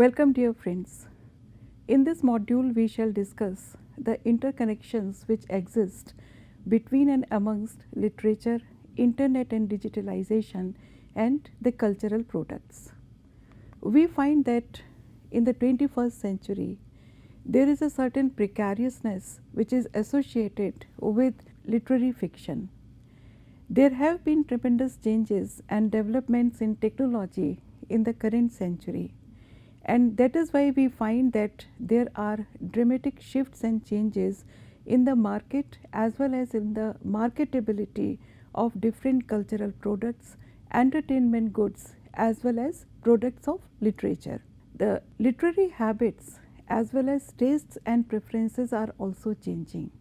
Welcome, dear friends. In this module, we shall discuss the interconnections which exist between and amongst literature, internet and digitalization, and the cultural products. We find that in the 21st century, there is a certain precariousness which is associated with literary fiction. There have been tremendous changes and developments in technology in the current century, and that is why we find that there are dramatic shifts and changes in the market as well as in the marketability of different cultural products, entertainment goods as well as products of literature. The literary habits as well as tastes and preferences are also changing.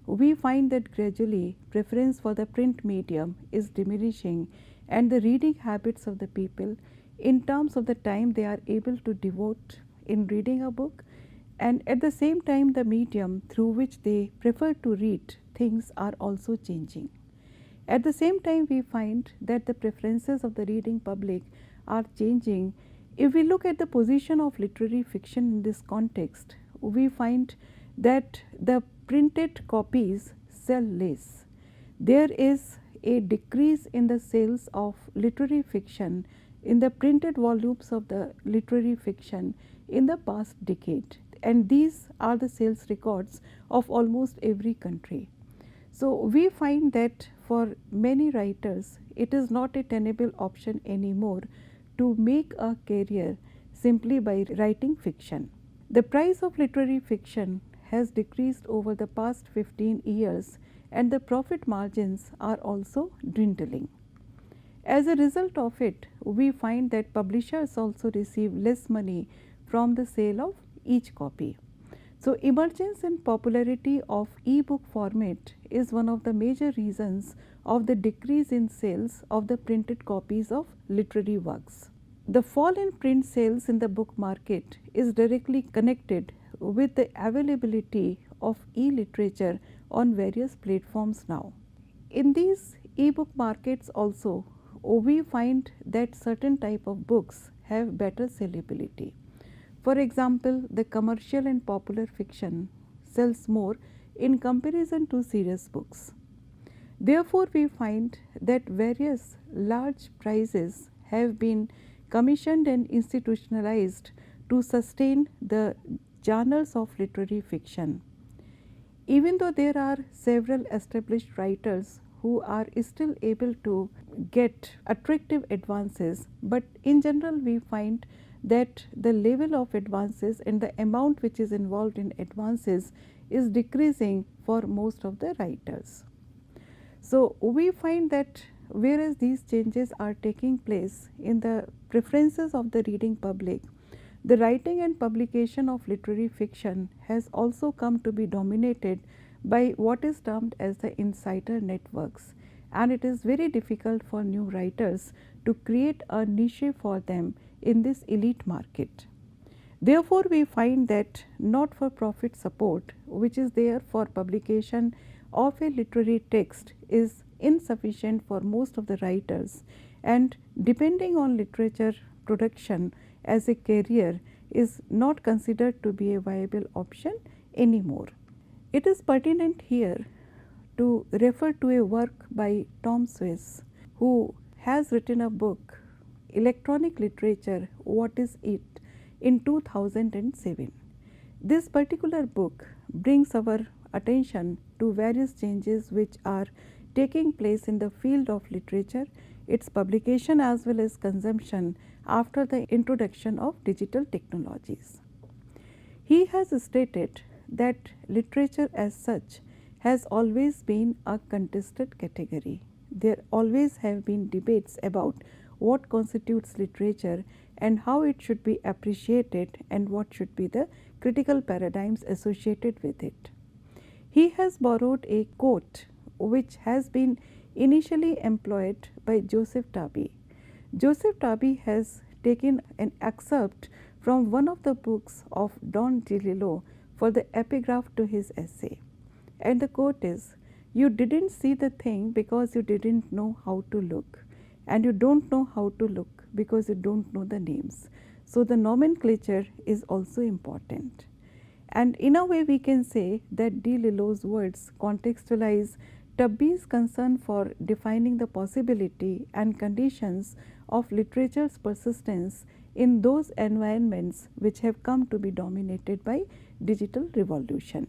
We find that gradually preference for the print medium is diminishing, and the reading habits of the people in terms of the time they are able to devote in reading a book, and at the same time the medium through which they prefer to read things are also changing. At the same time, we find that the preferences of the reading public are changing. If we look at the position of literary fiction in this context, we find that the printed copies sell less. There is a decrease in the sales of literary fiction in the printed volumes of the literary fiction in the past decade, and these are the sales records of almost every country. So, we find that for many writers it is not a tenable option anymore to make a career simply by writing fiction. The price of literary fiction has decreased over the past 15 years, and the profit margins are also dwindling. As a result of it, we find that publishers also receive less money from the sale of each copy. So, emergence and popularity of e-book format is one of the major reasons of the decrease in sales of the printed copies of literary works. The fall in print sales in the book market is directly connected with the availability of e-literature on various platforms now. In these e-book markets also, we find that certain type of books have better sellability. For example, the commercial and popular fiction sells more in comparison to serious books. Therefore, we find that various large prizes have been commissioned and institutionalized to sustain the journals of literary fiction. Even though there are several established writers who are still able to get attractive advances, but in general we find that the level of advances and the amount which is involved in advances is decreasing for most of the writers. So, we find that whereas these changes are taking place in the preferences of the reading public, the writing and publication of literary fiction has also come to be dominated by what is termed as the insider networks, and it is very difficult for new writers to create a niche for them in this elite market. Therefore, we find that not for profit support which is there for publication of a literary text is insufficient for most of the writers, and depending on literature production as a career is not considered to be a viable option anymore. It is pertinent here to refer to a work by Tom Swiss, who has written a book, Electronic Literature, What is It, in 2007. This particular book brings our attention to various changes which are taking place in the field of literature, its publication as well as consumption after the introduction of digital technologies. He has stated that literature as such has always been a contested category. There always have been debates about what constitutes literature and how it should be appreciated and what should be the critical paradigms associated with it. He has borrowed a quote which has been initially employed by Joseph Tabi. Joseph Tabi has taken an excerpt from one of the books of Don DeLillo for the epigraph to his essay, and the quote is, "You didn't see the thing because you didn't know how to look, and you don't know how to look because you don't know the names. So the nomenclature is also important. And in a way, we can say that de Lillo's words contextualize Tubby's concern for defining the possibility and conditions of literature's persistence in those environments which have come to be dominated by digital revolution.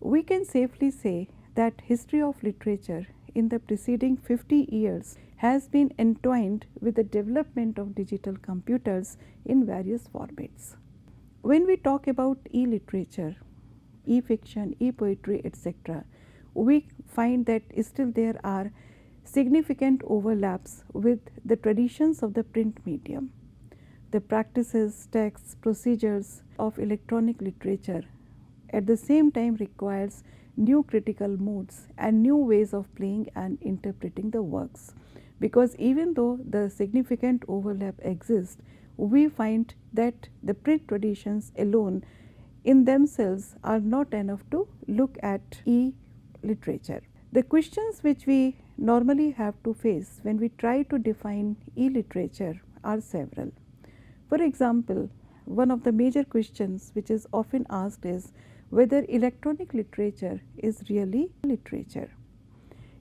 We can safely say that history of literature in the preceding 50 years has been entwined with the development of digital computers in various formats. When we talk about e-literature, e-fiction, e-poetry, etc., we find that still there are significant overlaps with the traditions of the print medium. The practices, texts, procedures of electronic literature at the same time requires new critical modes and new ways of playing and interpreting the works, because even though the significant overlap exists, we find that the print traditions alone in themselves are not enough to look at e-literature. The questions which we normally have to face when we try to define e-literature are several. For example, one of the major questions which is often asked is whether electronic literature is really literature.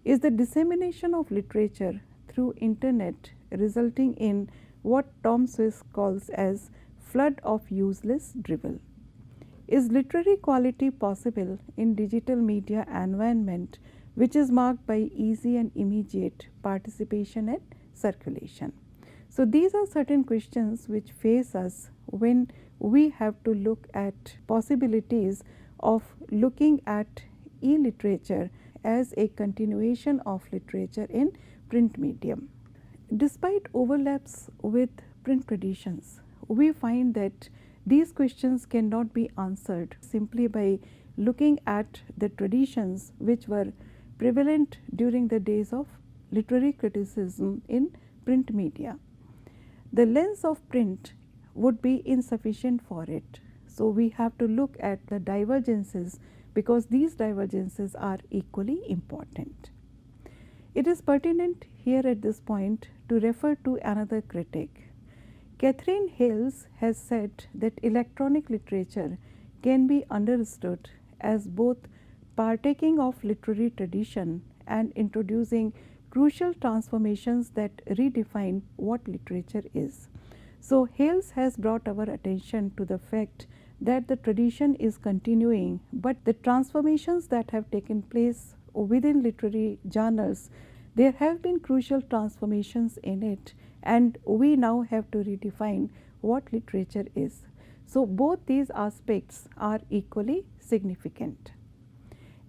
Is the dissemination of literature through internet resulting in what Tom Swiss calls as flood of useless drivel? Is literary quality possible in digital media environment which is marked by easy and immediate participation and circulation? So these are certain questions which face us when we have to look at possibilities of looking at e-literature as a continuation of literature in print medium. Despite overlaps with print traditions, we find that these questions cannot be answered simply by looking at the traditions which were prevalent during the days of literary criticism in print media. The lens of print would be insufficient for it. So we have to look at the divergences, because these divergences are equally important. It is pertinent here at this point to refer to another critic. Katherine Hayles has said that electronic literature can be understood as both partaking of literary tradition and introducing crucial transformations that redefine what literature is. So Hayles has brought our attention to the fact that the tradition is continuing, but the transformations that have taken place within literary genres, there have been crucial transformations in it, and we now have to redefine what literature is. So both these aspects are equally significant.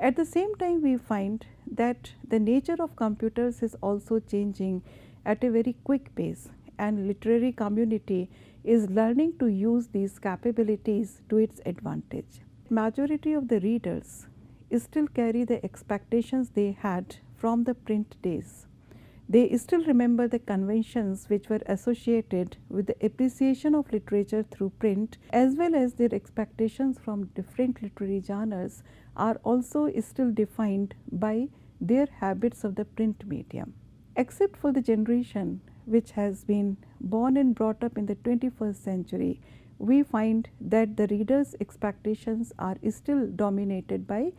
At the same time, we find that the nature of computers is also changing at a very quick pace, and literary community is learning to use these capabilities to its advantage. Majority of the readers still carry the expectations they had from the print days. They still remember the conventions which were associated with the appreciation of literature through print, as well as their expectations from different literary genres are also still defined by their habits of the print medium. Except for the generation which has been born and brought up in the 21st century, we find that the readers' expectations are still dominated by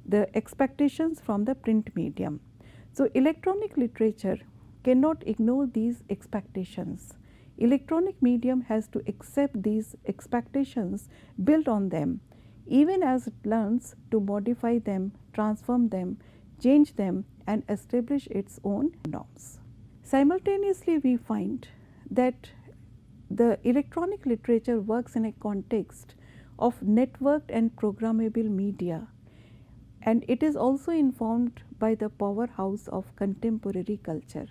the expectations from the print medium. So electronic literature cannot ignore these expectations. Electronic medium has to accept these expectations built on them, even as it learns to modify them, transform them, change them, and establish its own norms. Simultaneously, we find that the electronic literature works in a context of networked and programmable media, and it is also informed by the powerhouse of contemporary culture.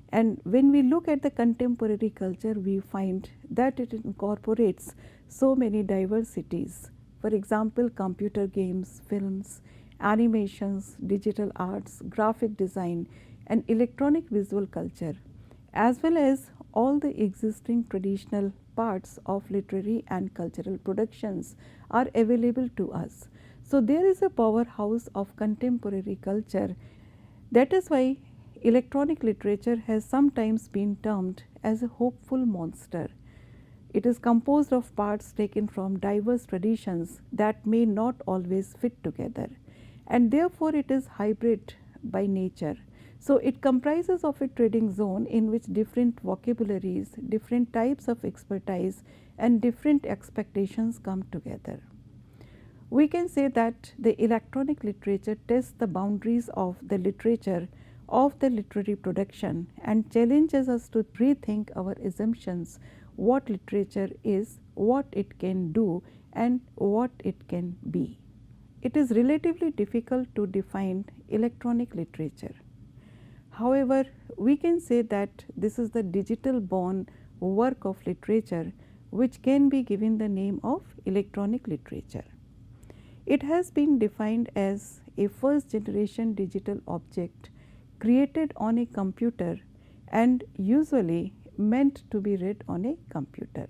And when we look at the contemporary culture, we find that it incorporates so many diversities. For example, computer games, films, animations, digital arts, graphic design, and electronic visual culture, as well as all the existing traditional parts of literary and cultural productions are available to us. So there is a powerhouse of contemporary culture. That is why electronic literature has sometimes been termed as a hopeful monster, It is composed of parts taken from diverse traditions that may not always fit together, and therefore it is hybrid by nature. So it comprises of a trading zone in which different vocabularies, different types of expertise and different expectations come together. We can say that the electronic literature tests the boundaries of the literature of the literary production and challenges us to rethink our assumptions what literature is, what it can do and what it can be. It is relatively difficult to define electronic literature. However, we can say that this is the digital born work of literature which can be given the name of electronic literature. It has been defined as a first generation digital object created on a computer and usually meant to be read on a computer.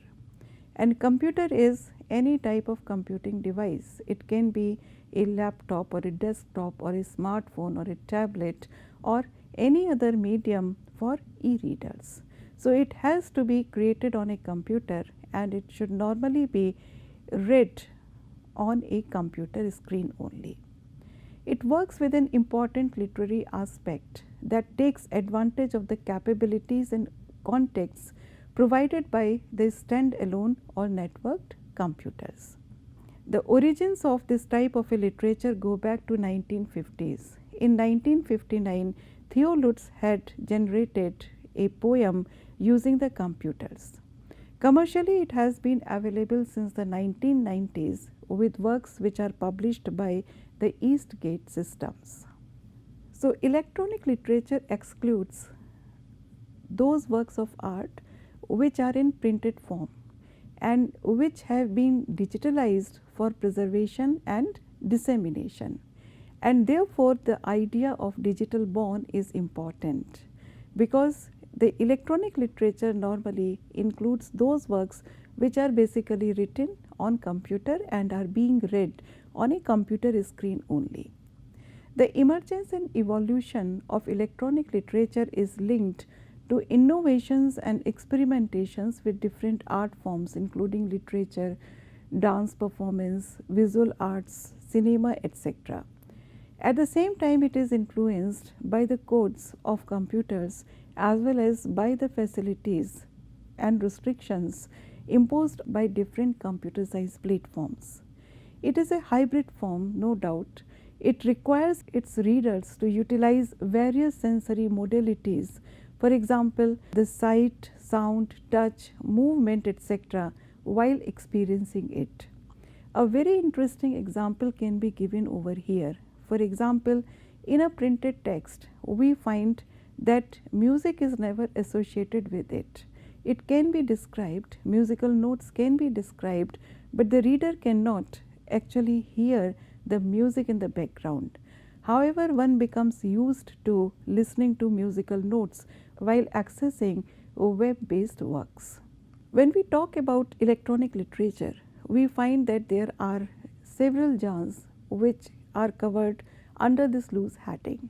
And computer is any type of computing device. It can be a laptop or a desktop or a smartphone or a tablet or any other medium for e-readers. So it has to be created on a computer and it should normally be read on a computer screen only. It works with an important literary aspect that takes advantage of the capabilities and contexts provided by the standalone or networked computers. The origins of this type of a literature go back to 1950s. In 1959, Theo Lutz had generated a poem using the computers. Commercially, it has been available since the 1990s with works which are published by the Eastgate Systems. So, electronic literature excludes those works of art which are in printed form and which have been digitalized for preservation and dissemination. And therefore, the idea of digital born is important because the electronic literature normally includes those works which are basically written on computer and are being read on a computer screen only. The emergence and evolution of electronic literature is linked to innovations and experimentations with different art forms including literature, dance performance, visual arts, cinema, etc. At the same time, it is influenced by the codes of computers as well as by the facilities and restrictions imposed by different computer-sized platforms. It is a hybrid form, no doubt. It requires its readers to utilize various sensory modalities, for example, the sight, sound, touch, movement, etc., while experiencing it. A very interesting example can be given over here. For example, in a printed text, we find that music is never associated with it. It can be described, musical notes can be described, but the reader cannot actually hear the music in the background. However, one becomes used to listening to musical notes while accessing web-based works. When we talk about electronic literature, we find that there are several genres which are covered under this loose heading.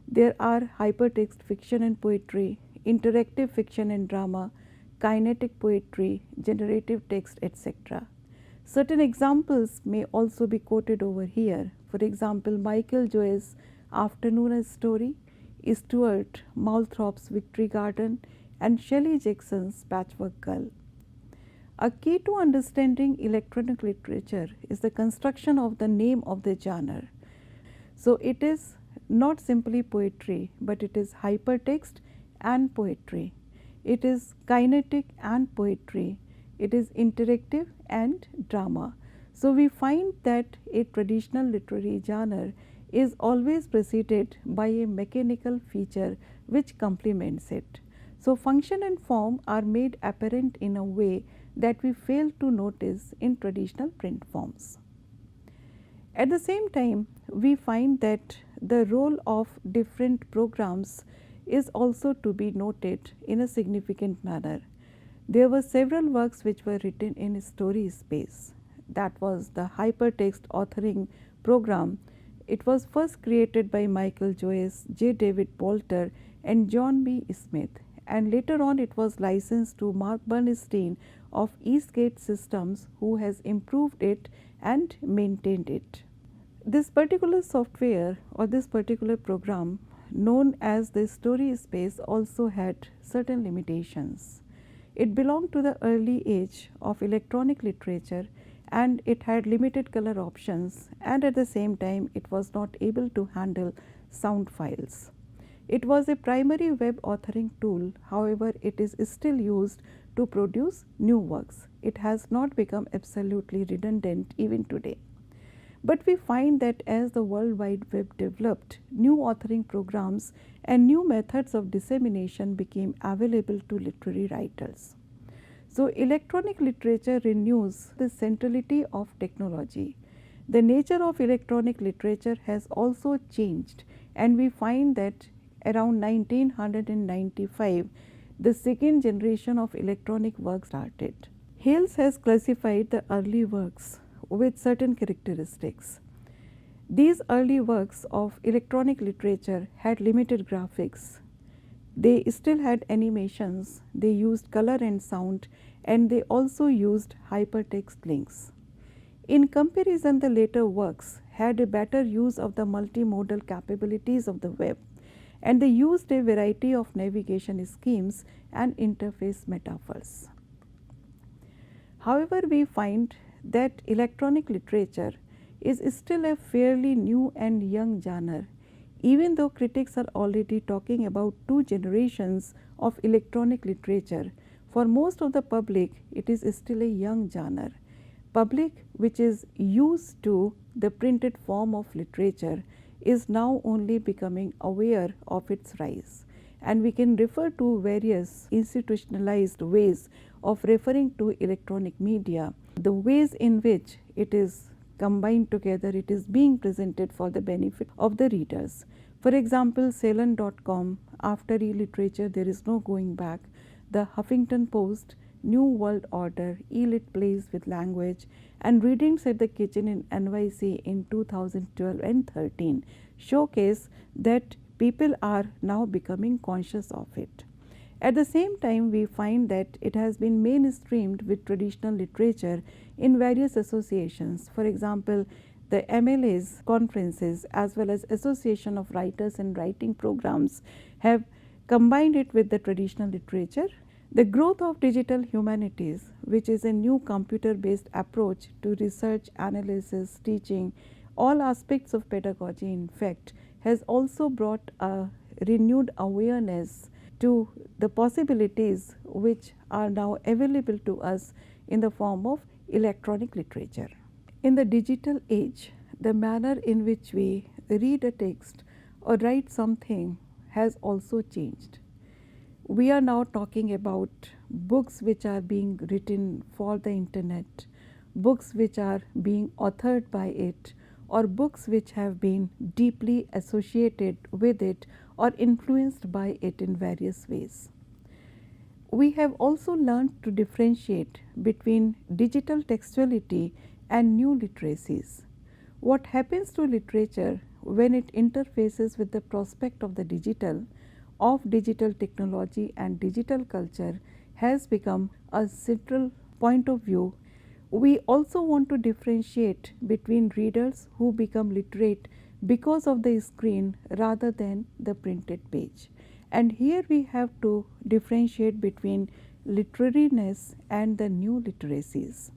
There are hypertext fiction and poetry, interactive fiction and drama, kinetic poetry, generative text, etc. Certain examples may also be quoted over here. For example, Michael Joyce's Afternoon a Story, Stuart Malthorpe's Victory Garden, and Shelley Jackson's Patchwork Girl. A key to understanding electronic literature is the construction of the name of the genre. So, it is not simply poetry, but it is hypertext and poetry. It is kinetic and poetry. It is interactive and drama. So, we find that a traditional literary genre is always preceded by a mechanical feature which complements it. So, function and form are made apparent in a way that we fail to notice in traditional print forms. At the same time, we find that the role of different programs is also to be noted in a significant manner. There were several works which were written in story space. That was the hypertext authoring program. It was first created by Michael Joyce, J. David Poulter and John B. Smith, and later on it was licensed to Mark Bernstein of Eastgate Systems, who has improved it and maintained it. This particular software or this particular program, known as the Story Space, also had certain limitations. It belonged to the early age of electronic literature, and it had limited color options, and at the same time it was not able to handle sound files. It was a primary web authoring tool, however, it is still used to produce new works. It has not become absolutely redundant even today. But we find that as the World Wide Web developed, new authoring programs and new methods of dissemination became available to literary writers. So, electronic literature renews the centrality of technology. The nature of electronic literature has also changed, and we find that around 1995, the second generation of electronic works started. Hales has classified the early works with certain characteristics. These early works of electronic literature had limited graphics. They still had animations, they used color and sound, and they also used hypertext links. In comparison, the later works had a better use of the multimodal capabilities of the web, and they used a variety of navigation schemes and interface metaphors. However, we find that electronic literature is still a fairly new and young genre, even though critics are already talking about two generations of electronic literature. For most of the public, it is still a young genre. Public which is used to the printed form of literature is now only becoming aware of its rise, and we can refer to various institutionalized ways of referring to electronic media, the ways in which it is combined together, it is being presented for the benefit of the readers. For example, Salon.com, After E-Literature There Is No Going Back, the Huffington Post, New World Order, E-Lit Plays with Language, and Readings at the Kitchen in NYC in 2012 and 13 showcase that people are now becoming conscious of it. At the same time, we find that it has been mainstreamed with traditional literature in various associations. For example, the MLA's conferences as well as Association of Writers and Writing Programs have combined it with the traditional literature. The growth of digital humanities, which is a new computer-based approach to research, analysis, teaching, all aspects of pedagogy in fact, has also brought a renewed awareness to the possibilities which are now available to us in the form of electronic literature. In the digital age, the manner in which we read a text or write something has also changed. We are now talking about books which are being written for the internet, books which are being authored by it, or books which have been deeply associated with it or influenced by it in various ways. We have also learned to differentiate between digital textuality and new literacies. What happens to literature when it interfaces with the prospect of the digital, of digital technology and digital culture, has become a central point of view. We also want to differentiate between readers who become literate because of the screen rather than the printed page. And here we have to differentiate between literariness and the new literacies.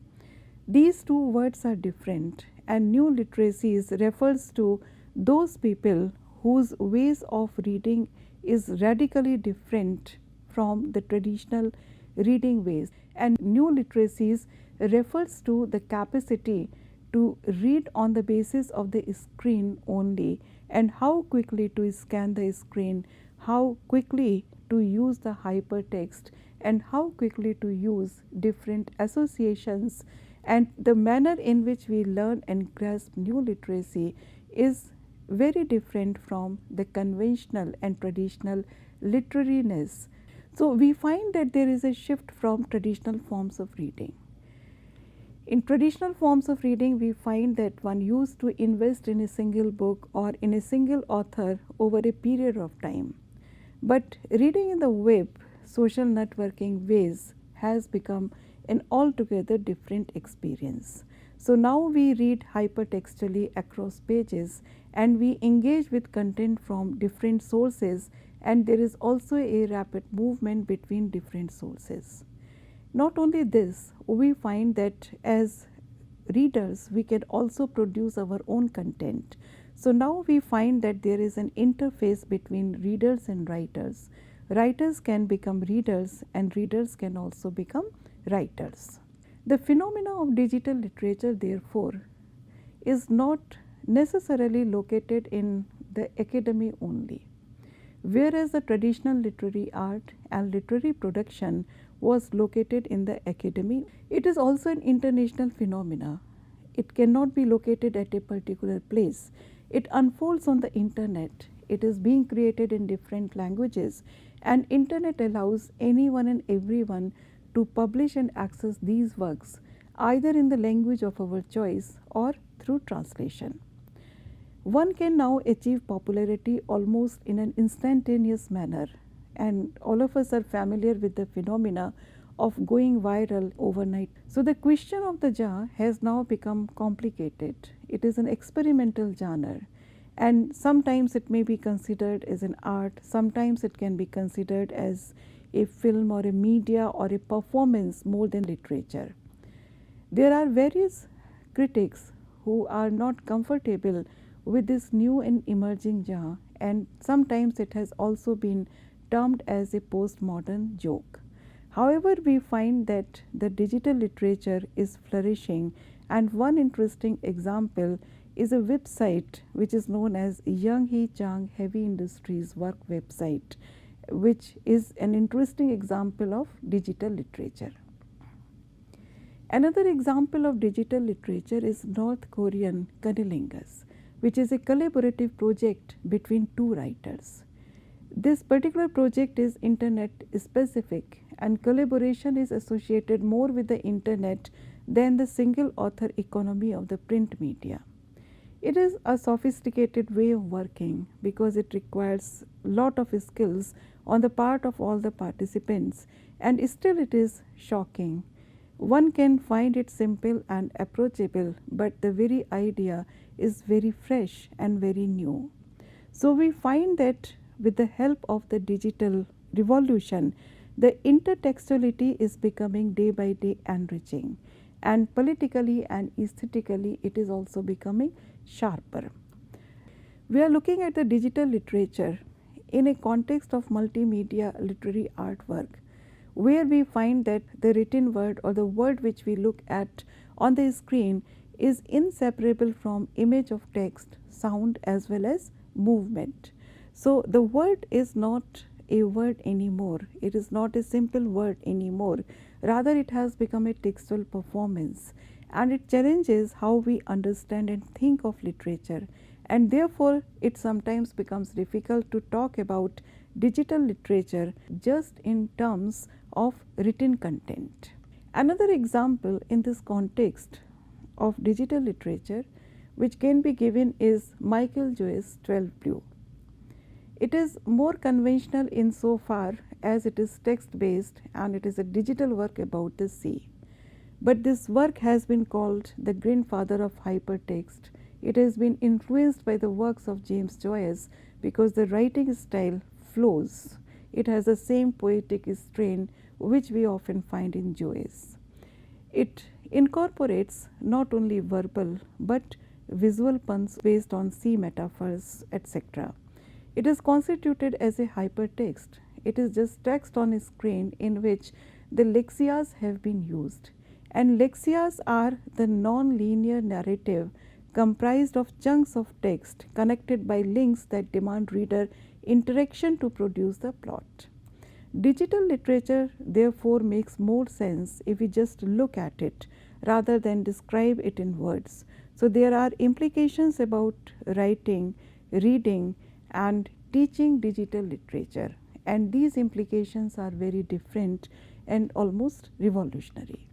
These two words are different, and new literacies refers to those people whose ways of reading is radically different from the traditional reading ways, and new literacies refers to the capacity to read on the basis of the screen only, and how quickly to scan the screen, how quickly to use the hypertext, and how quickly to use different associations. And the manner in which we learn and grasp new literacy is very different from the conventional and traditional literariness. So, we find that there is a shift from traditional forms of reading. In traditional forms of reading, we find that one used to invest in a single book or in a single author over a period of time. But reading in the web, social networking ways has become an altogether different experience. So now we read hypertextually across pages and we engage with content from different sources, and there is also a rapid movement between different sources. Not only this, we find that as readers we can also produce our own content. So now we find that there is an interface between readers and writers. Writers can become readers and readers can also become writers. The phenomena of digital literature, therefore, is not necessarily located in the academy only. Whereas the traditional literary art and literary production was located in the academy, it is also an international phenomena. It cannot be located at a particular place. It unfolds on the internet. It is being created in different languages, and internet allows anyone and everyone to publish and access these works either in the language of our choice or through translation. One can now achieve popularity almost in an instantaneous manner, and all of us are familiar with the phenomena of going viral overnight. So the question of the genre has now become complicated. It is an experimental genre, and sometimes it may be considered as an art, sometimes it can be considered as a film or a media or a performance more than literature. There are various critics who are not comfortable with this new and emerging genre, and sometimes it has also been termed as a postmodern joke. However, we find that the digital literature is flourishing, and one interesting example is a website which is known as Young Hee Chang Heavy Industries Work website, which is an interesting example of digital literature. Another example of digital literature is North Korean Cunnilingus, which is a collaborative project between two writers. This particular project is internet specific, and collaboration is associated more with the internet than the single author economy of the print media. It is a sophisticated way of working because it requires a lot of skills on the part of all the participants, and still it is shocking. One can find it simple and approachable, but the very idea is very fresh and very new. So we find that with the help of the digital revolution, the intertextuality is becoming day by day enriching, and politically and aesthetically it is also becoming sharper. We are looking at the digital literature in a context of multimedia literary artwork, where we find that the written word or the word which we look at on the screen is inseparable from image of text, sound as well as movement. So the word is not a word anymore. It is not a simple word anymore. Rather, it has become a textual performance, and it challenges how we understand and think of literature, and therefore it sometimes becomes difficult to talk about digital literature just in terms of written content. Another example in this context of digital literature which can be given is Michael Joyce's 12 Blue. It is more conventional insofar as it is text based and it is a digital work about the sea. But this work has been called the grandfather of hypertext. It has been influenced by the works of James Joyce because the writing style flows. It has the same poetic strain which we often find in Joyce. It incorporates not only verbal but visual puns based on sea metaphors, etc. It is constituted as a hypertext. It is just text on a screen in which the lexias have been used. And lexias are the non-linear narrative comprised of chunks of text connected by links that demand reader interaction to produce the plot. Digital literature therefore makes more sense if we just look at it rather than describe it in words. So there are implications about writing, reading and teaching digital literature, and these implications are very different and almost revolutionary.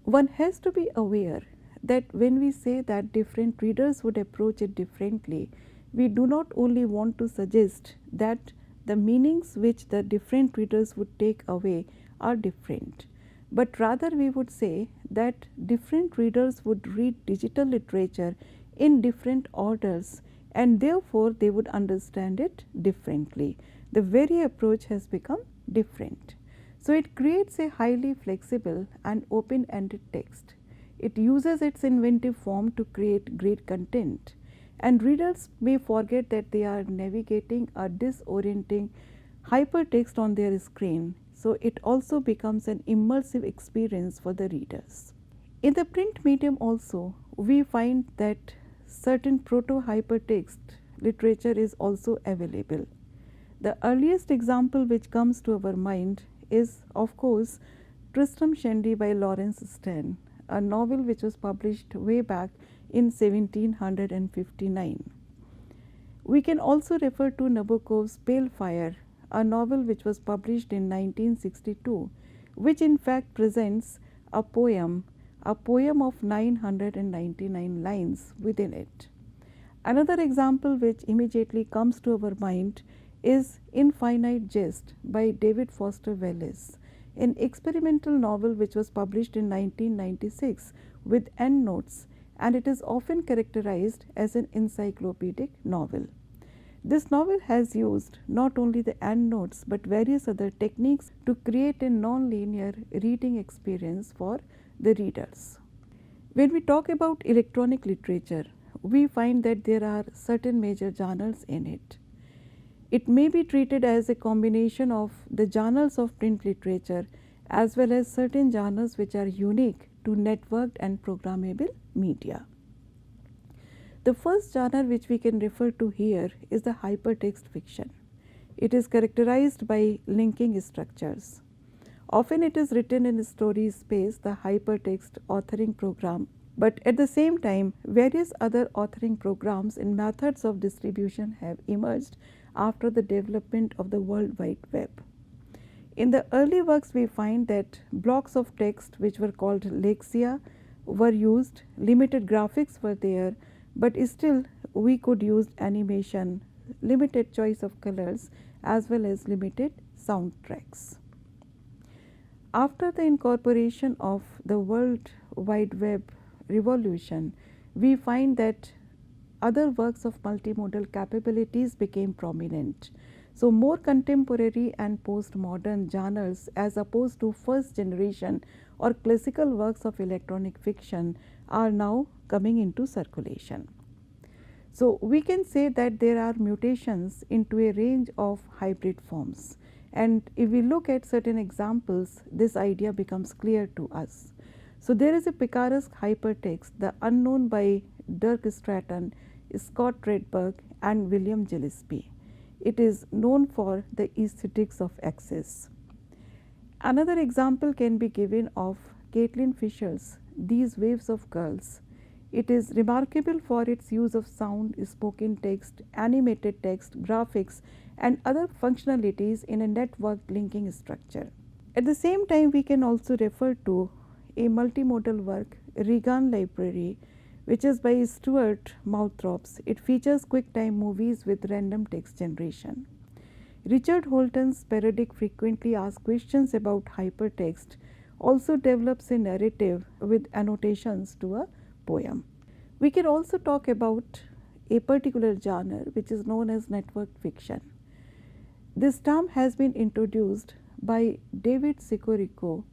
One has to be aware that when we say that different readers would approach it differently, we do not only want to suggest that the meanings which the different readers would take away are different, but rather we would say that different readers would read digital literature in different orders, and therefore they would understand it differently. The very approach has become different. So it creates a highly flexible and open-ended text. It uses its inventive form to create great content, and readers may forget that they are navigating a disorienting hypertext on their screen. So it also becomes an immersive experience for the readers. In the print medium also, we find that certain proto-hypertext literature is also available. The earliest example which comes to our mind is, of course, Tristram Shandy by Lawrence Sterne, a novel which was published way back in 1759. We can also refer to Nabokov's Pale Fire, a novel which was published in 1962, which in fact presents a poem of 999 lines within it. Another example which immediately comes to our mind is Infinite Jest by David Foster Wallace, an experimental novel which was published in 1996 with endnotes, and it is often characterized as an encyclopedic novel. This novel has used not only the endnotes but various other techniques to create a non-linear reading experience for the readers. When we talk about electronic literature, we find that there are certain major genres in it. It may be treated as a combination of the genres of print literature as well as certain genres which are unique to networked and programmable media. The first genre which we can refer to here is the hypertext fiction. It is characterized by linking structures. Often it is written in story space, the hypertext authoring program, but at the same time various other authoring programs and methods of distribution have emerged after the development of the World Wide Web. In the early works we find that blocks of text which were called lexia were used, limited graphics were there, but still we could use animation, limited choice of colors as well as limited soundtracks. After the incorporation of the World Wide Web revolution, we find that other works of multimodal capabilities became prominent. So more contemporary and postmodern genres as opposed to first generation or classical works of electronic fiction are now coming into circulation. So we can say that there are mutations into a range of hybrid forms, and if we look at certain examples, this idea becomes clear to us. So there is a picaresque hypertext, The Unknown by Dirk Stratton, Scott Redberg and William Gillespie. It is known for the aesthetics of access. Another example can be given of Caitlin Fisher's These Waves of Girls. It is remarkable for its use of sound, spoken text, animated text, graphics and other functionalities in a networked linking structure. At the same time, we can also refer to a multimodal work, Regan Library, which is by Stuart Mouthrops. It features QuickTime movies with random text generation. Richard Holton's parodic Frequently Asked Questions about hypertext also develops a narrative with annotations to a poem. We can also talk about a particular genre which is known as network fiction. This term has been introduced by David Sicorico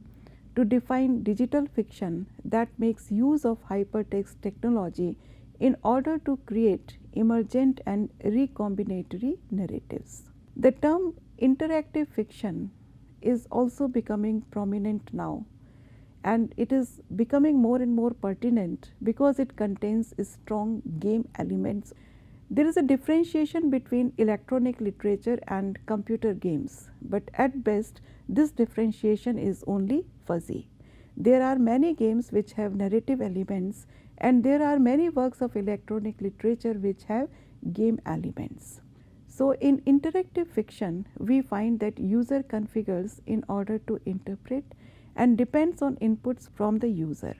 to define digital fiction that makes use of hypertext technology in order to create emergent and recombinatory narratives. The term interactive fiction is also becoming prominent now, and it is becoming more and more pertinent because it contains strong game elements. There is a differentiation between electronic literature and computer games, but at best this differentiation is only fuzzy. There are many games which have narrative elements, and there are many works of electronic literature which have game elements. So in interactive fiction, we find that user configures in order to interpret and depends on inputs from the user.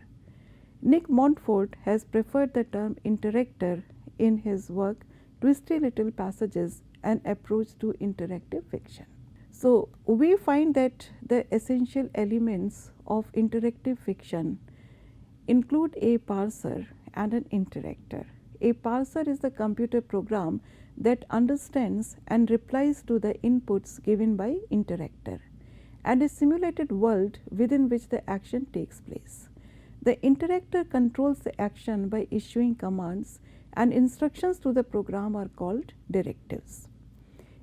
Nick Montfort has preferred the term interactor in his work Twisty Little Passages, an approach to interactive fiction. So we find that the essential elements of interactive fiction include a parser and an interactor. A parser is the computer program that understands and replies to the inputs given by interactor, and a simulated world within which the action takes place. The interactor controls the action by issuing commands, and instructions to the program are called directives.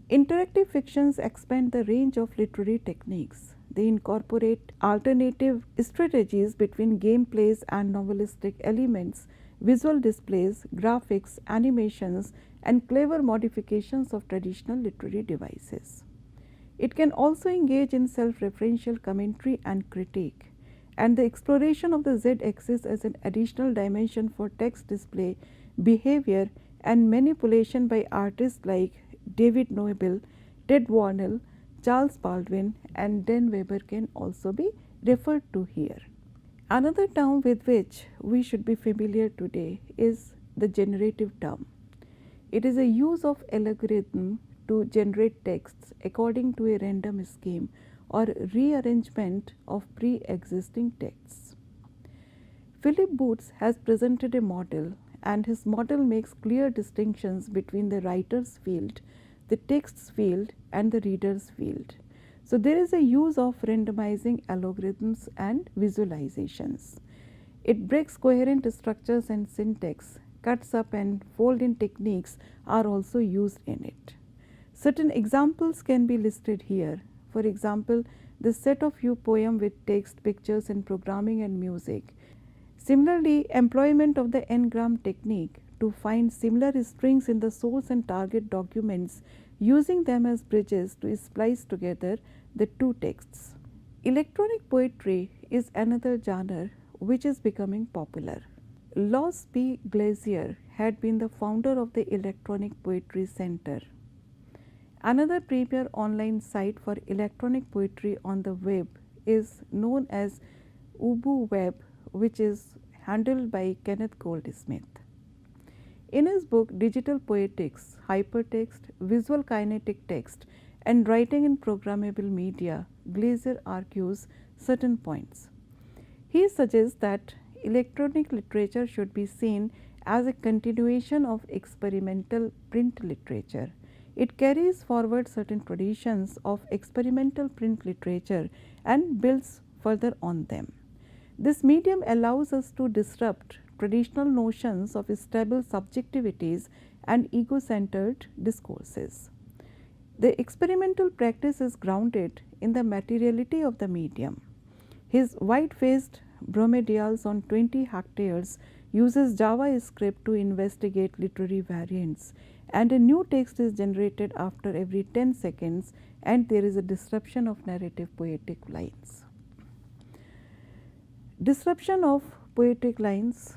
Interactive fictions expand the range of literary techniques. They incorporate alternative strategies between gameplays and novelistic elements, visual displays, graphics, animations, and clever modifications of traditional literary devices. It can also engage in self-referential commentary and critique, and the exploration of the z-axis as an additional dimension for text display, behavior, and manipulation by artists like David Noebel, Ted Warnell, Charles Baldwin, and Dan Weber can also be referred to here. Another term with which we should be familiar today is the generative term. It is a use of algorithm to generate texts according to a random scheme or rearrangement of pre-existing texts. Philip Booth has presented a model, and his model makes clear distinctions between the writer's field, the text's field, and the reader's field. So there is a use of randomizing algorithms and visualizations. It breaks coherent structures and syntax. Cuts up and fold in techniques are also used in it. Certain examples can be listed here. For example, the set of you poem with text, pictures, and programming and music. Similarly, employment of the n-gram technique to find similar strings in the source and target documents, using them as bridges to splice together the two texts. Electronic poetry is another genre which is becoming popular. Los P. Glazier had been the founder of the Electronic Poetry Center. Another premier online site for electronic poetry on the web is known as UbuWeb, which is handled by Kenneth Goldsmith. In his book Digital Poetics, Hypertext, Visual Kinetic Text, and Writing in Programmable Media, Glazier argues certain points. He suggests that electronic literature should be seen as a continuation of experimental print literature. It carries forward certain traditions of experimental print literature and builds further on them. This medium allows us to disrupt traditional notions of stable subjectivities and ego-centered discourses. The experimental practice is grounded in the materiality of the medium. His white-faced bromedials on 20 hectares uses JavaScript to investigate literary variants, and a new text is generated after every 10 seconds, and there is a disruption of narrative poetic lines. Disruption of poetic lines,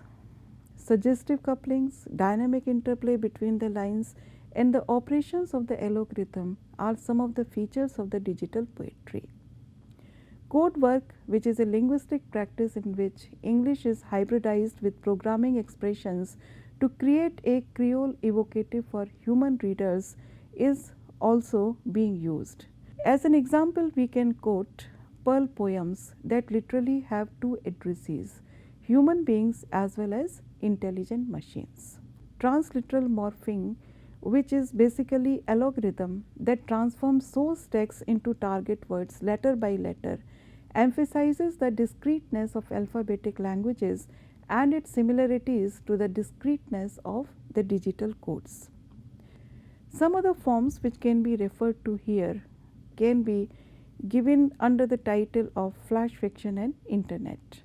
suggestive couplings, dynamic interplay between the lines, and the operations of the algorithm are some of the features of the digital poetry. Code work, which is a linguistic practice in which English is hybridized with programming expressions to create a Creole evocative for human readers, is also being used. As an example, we can quote Perl poems that literally have two addressees, human beings as well as intelligent machines. Transliteral morphing, which is basically algorithm that transforms source text into target words letter by letter, emphasizes the discreteness of alphabetic languages and its similarities to the discreteness of the digital codes. Some other forms which can be referred to here can be given under the title of flash fiction and internet.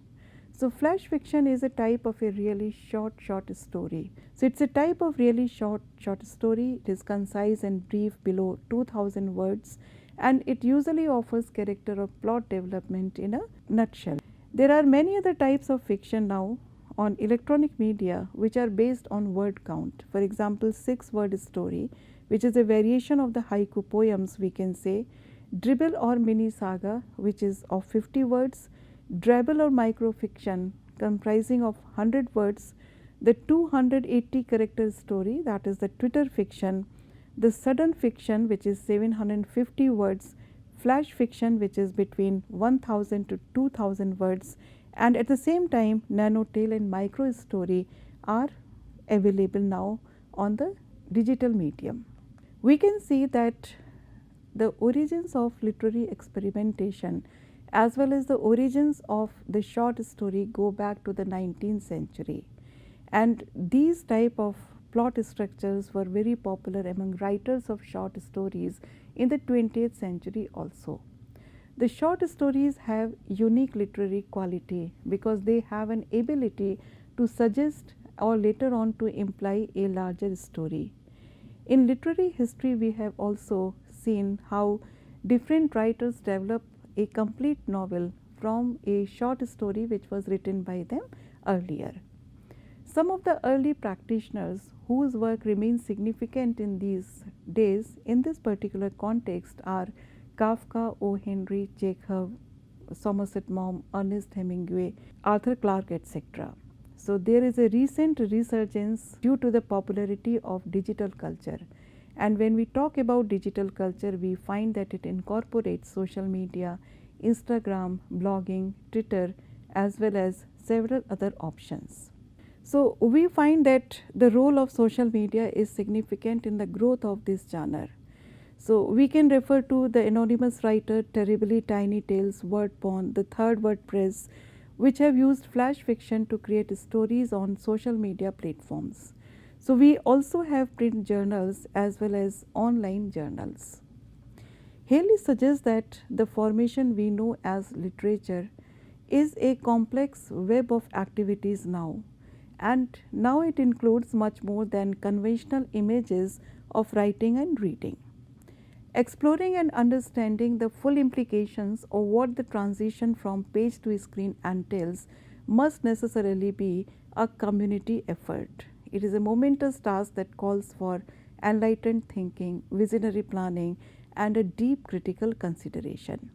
So, flash fiction is a type of a really short story. So, it is a type of really short story. It is concise and brief, below 2000 words, and it usually offers character or plot development in a nutshell. There are many other types of fiction now on electronic media which are based on word count. For example, 6-word story, which is a variation of the haiku poems, we can say, dribble or mini saga, which is of 50 words, drabble or microfiction comprising of 100 words, the 280 character story, that is the Twitter fiction, the sudden fiction, which is 750 words, flash fiction which is between 1000 to 2000 words, and at the same time nano tale and micro story are available now on the digital medium. We can see that the origins of literary experimentation as well as the origins of the short story go back to the 19th century, and these type of plot structures were very popular among writers of short stories in the 20th century also. The short stories have unique literary quality because they have an ability to suggest or later on to imply a larger story. In literary history, we have also seen how different writers develop a complete novel from a short story which was written by them earlier. Some of the early practitioners whose work remains significant in these days in this particular context are Kafka, O. Henry, Chekhov, Somerset Maugham, Ernest Hemingway, Arthur Clarke, etc. So, there is a recent resurgence due to the popularity of digital culture, and when we talk about digital culture, we find that it incorporates social media, Instagram, blogging, Twitter, as well as several other options. So, we find that the role of social media is significant in the growth of this genre. So, we can refer to the anonymous writer, Terribly Tiny Tales, Wordporn, The Third Word Press, which have used flash fiction to create stories on social media platforms. So, we also have print journals as well as online journals. Haley suggests that the formation we know as literature is a complex web of activities now, and now it includes much more than conventional images of writing and reading. Exploring and understanding the full implications of what the transition from page to screen entails must necessarily be a community effort. It is a momentous task that calls for enlightened thinking, visionary planning, and a deep critical consideration.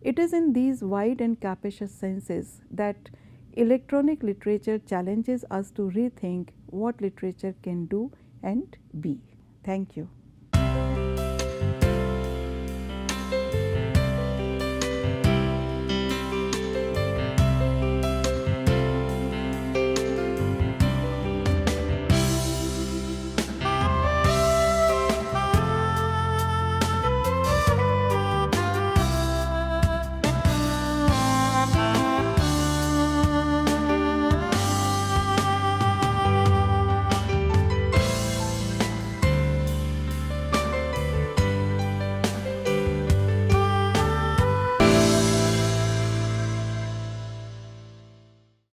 It is in these wide and capacious senses that electronic literature challenges us to rethink what literature can do and be. Thank you.